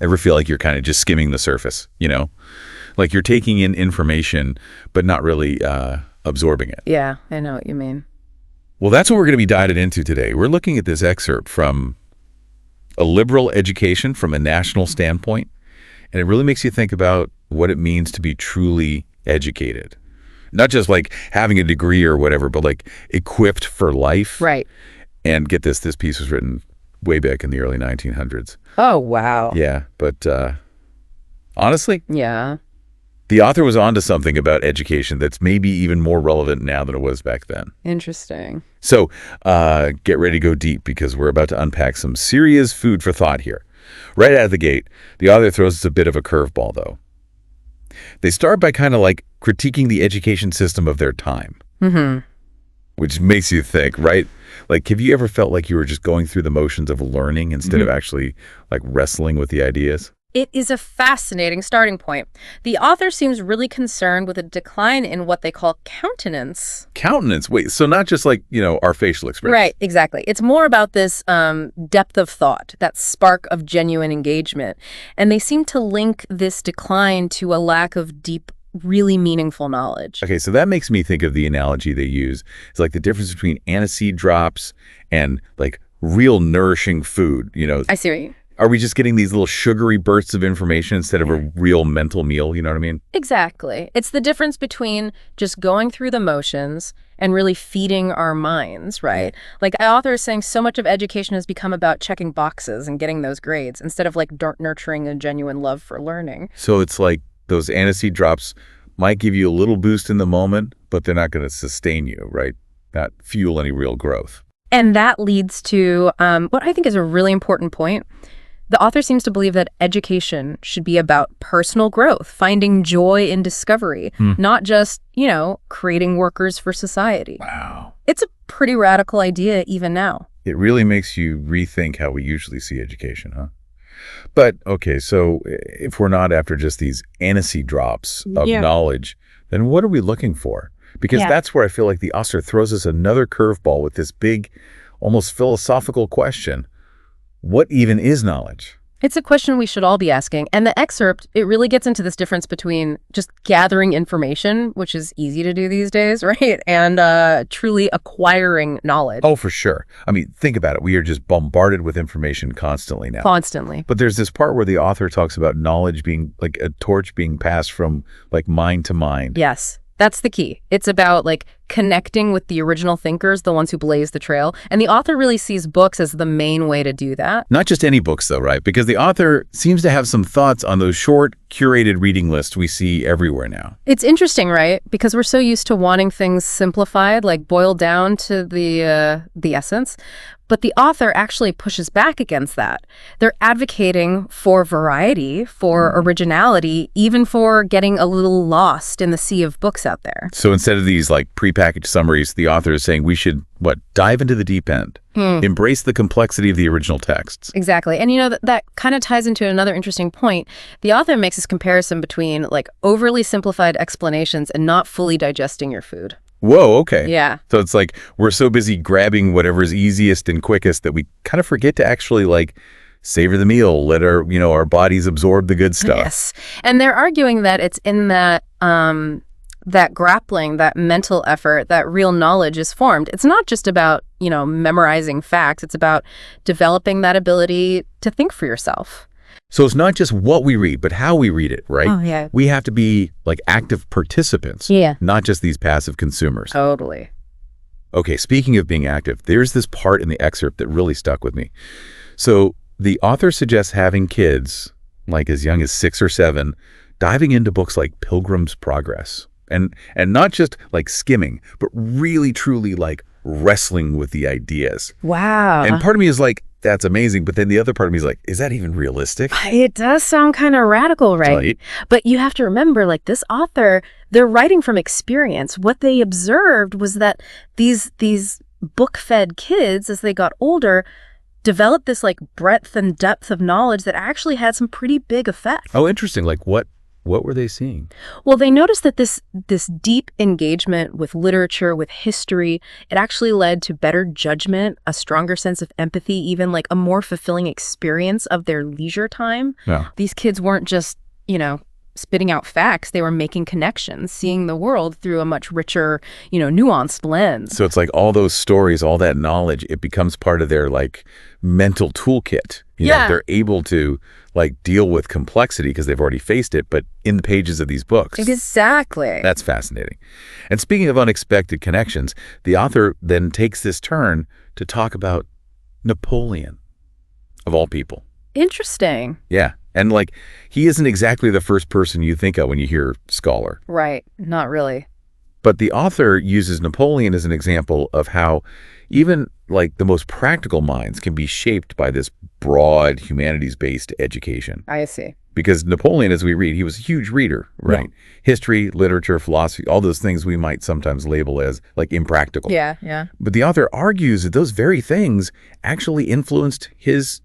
Ever feel like you're kind of just skimming the surface, Like you're taking in information, but not really absorbing it. Yeah, I know what you mean. Well, that's what we're going to be diving into today. We're looking at this excerpt from A Liberal Education from a National Standpoint, and it really makes you think about what it means to be truly educated. Not just like having a degree or whatever, but like equipped for life. Right. And get this piece was written way back in the early 1900s. Oh, wow. Yeah, but honestly, yeah, the author was onto something about education that's maybe even more relevant now than it was back then. Interesting. So get ready to go deep because we're about to unpack some serious food for thought here. Right out of the gate, the author throws us a bit of a curveball, though. They start by kind of like critiquing the education system of their time, which makes you think, right? Like, have you ever felt like you were just going through the motions of learning instead of actually like wrestling with the ideas? It is a fascinating starting point. The author seems really concerned with a decline in what they call countenance. Countenance? Wait, so not just like, our facial expression. Right, exactly. It's more about this depth of thought, that spark of genuine engagement. And they seem to link this decline to a lack of deep, really meaningful knowledge. Okay, so that makes me think of the analogy they use. It's like the difference between aniseed drops and like real nourishing food, I see what you mean. Are we just getting these little sugary bursts of information instead of a real mental meal? You know what I mean? Exactly. It's the difference between just going through the motions and really feeding our minds, right? Like the author is saying so much of education has become about checking boxes and getting those grades instead of like nurturing a genuine love for learning. So it's like those aniseed drops might give you a little boost in the moment, but they're not going to sustain you, right? Not fuel any real growth. And that leads to what I think is a really important point. The author seems to believe that education should be about personal growth, finding joy in discovery, not just, creating workers for society. Wow. It's a pretty radical idea even now. It really makes you rethink how we usually see education, huh? But, okay, so if we're not after just these aniseed drops of knowledge, then what are we looking for? Because that's where I feel like the author throws us another curveball with this big, almost philosophical question. What even is knowledge? It's a question we should all be asking. And the excerpt, it really gets into this difference between just gathering information, which is easy to do these days, right? And truly acquiring knowledge. Oh, for sure. I mean, think about it. We are just bombarded with information constantly now. Constantly. But there's this part where the author talks about knowledge being like a torch being passed from like mind to mind. Yes. That's the key. It's about like connecting with the original thinkers, the ones who blazed the trail. And the author really sees books as the main way to do that. Not just any books though, right? Because the author seems to have some thoughts on those short, curated reading lists we see everywhere now. It's interesting, right? Because we're so used to wanting things simplified, like boiled down to the essence. But the author actually pushes back against that. They're advocating for variety, for originality, even for getting a little lost in the sea of books out there. So instead of these like prepackaged summaries, the author is saying we should, dive into the deep end, embrace the complexity of the original texts. Exactly. And that kind of ties into another interesting point. The author makes this comparison between like overly simplified explanations and not fully digesting your food. Whoa, okay. Yeah. So it's like we're so busy grabbing whatever's easiest and quickest that we kind of forget to actually like savor the meal, let our bodies absorb the good stuff. Yes. And they're arguing that it's in that that grappling, that mental effort, that real knowledge is formed. It's not just about, memorizing facts. It's about developing that ability to think for yourself. So it's not just what we read, but how we read it, right? Oh, yeah. We have to be like active participants, not just these passive consumers. Totally. Okay, speaking of being active, there's this part in the excerpt that really stuck with me. So the author suggests having kids, like as young as 6 or 7, diving into books like Pilgrim's Progress. And not just like skimming, but really, truly like wrestling with the ideas. Wow. And part of me is like, that's amazing. But then the other part of me is like, is that even realistic? It does sound kind of radical, right? But you have to remember, like this author, they're writing from experience. What they observed was that these book-fed kids, as they got older, developed this like breadth and depth of knowledge that actually had some pretty big effects. Oh, interesting. Like what What were they seeing? Well, they noticed that this deep engagement with literature, with history, it actually led to better judgment, a stronger sense of empathy, even like a more fulfilling experience of their leisure time. Yeah. These kids weren't just, spitting out facts. They were making connections, seeing the world through a much richer, nuanced lens. So it's like all those stories, all that knowledge, it becomes part of their like mental toolkit. They're able to like deal with complexity because they've already faced it, but in the pages of these books. Exactly. That's fascinating. And speaking of unexpected connections, the author then takes this turn to talk about Napoleon, of all people. Interesting. Yeah. And like, he isn't exactly the first person you think of when you hear scholar. Right. Not really. But the author uses Napoleon as an example of how even like the most practical minds can be shaped by this broad humanities-based education. I see. Because Napoleon, as we read, he was a huge reader, right? Yeah. History, literature, philosophy, all those things we might sometimes label as like impractical. Yeah. But the author argues that those very things actually influenced his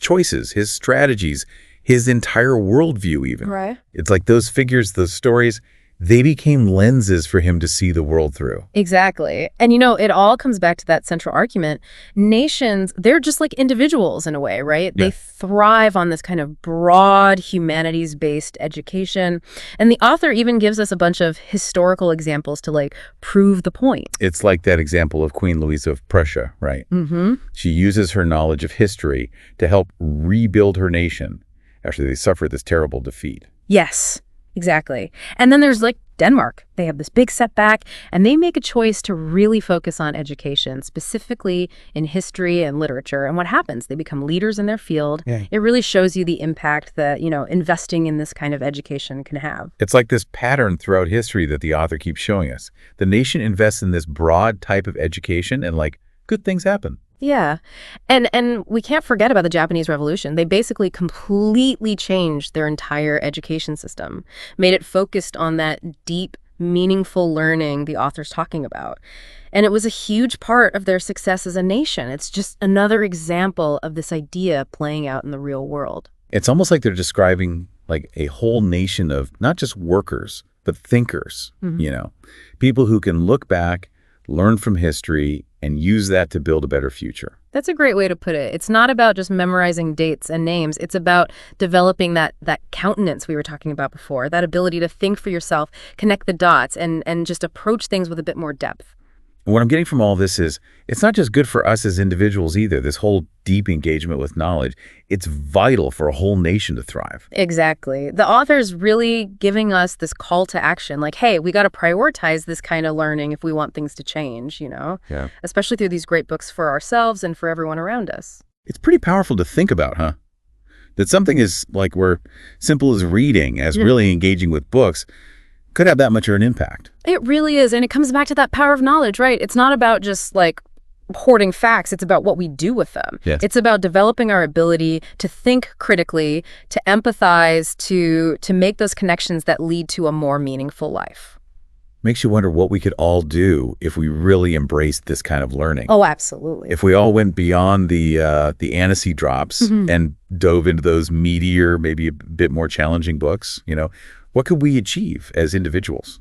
choices, his strategies, his entire worldview even. Right. It's like those figures, those stories, they became lenses for him to see the world through. Exactly. And it all comes back to that central argument. Nations, they're just like individuals in a way, right? Yeah. They thrive on this kind of broad humanities-based education. And the author even gives us a bunch of historical examples to like prove the point. It's like that example of Queen Louise of Prussia, right? Mm-hmm. She uses her knowledge of history to help rebuild her nation after they suffered this terrible defeat. Yes, exactly. And then there's like Denmark. They have this big setback, and they make a choice to really focus on education, specifically in history and literature. And what happens? They become leaders in their field. Yeah. It really shows you the impact that, investing in this kind of education can have. It's like this pattern throughout history that the author keeps showing us. The nation invests in this broad type of education, and like good things happen. Yeah. And we can't forget about the Japanese Revolution. They basically completely changed their entire education system, made it focused on that deep, meaningful learning the author's talking about. And it was a huge part of their success as a nation. It's just another example of this idea playing out in the real world. It's almost like they're describing like a whole nation of not just workers, but thinkers, people who can look back, learn from history, and use that to build a better future. That's a great way to put it. It's not about just memorizing dates and names. It's about developing that countenance we were talking about before, that ability to think for yourself, connect the dots, and just approach things with a bit more depth. What I'm getting from all this is it's not just good for us as individuals either, this whole deep engagement with knowledge. It's vital for a whole nation to thrive. Exactly. The author's really giving us this call to action, like, hey, we got to prioritize this kind of learning if we want things to change, Yeah. especially through these great books for ourselves and for everyone around us. It's pretty powerful to think about, huh? That something as like we're simple as reading, as really engaging with books, could have that much of an impact. It really is. And it comes back to that power of knowledge, right? It's not about just like hoarding facts. It's about what we do with them. Yes. It's about developing our ability to think critically, to empathize, to make those connections that lead to a more meaningful life. Makes you wonder what we could all do if we really embraced this kind of learning. Oh, absolutely. If we all went beyond the aniseed drops and dove into those meatier, maybe a bit more challenging books, what could we achieve as individuals,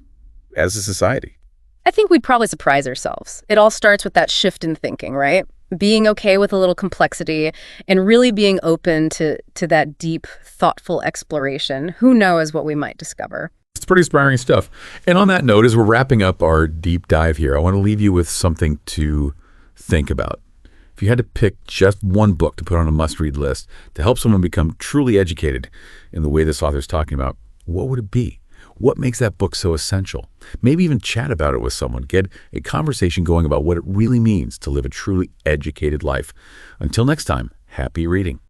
as a society? I think we'd probably surprise ourselves. It all starts with that shift in thinking, right? Being okay with a little complexity and really being open to that deep, thoughtful exploration. Who knows what we might discover? It's pretty inspiring stuff. And on that note, as we're wrapping up our deep dive here, I want to leave you with something to think about. If you had to pick just one book to put on a must-read list to help someone become truly educated in the way this author's talking about, what would it be? What makes that book so essential? Maybe even chat about it with someone. Get a conversation going about what it really means to live a truly educated life. Until next time, happy reading.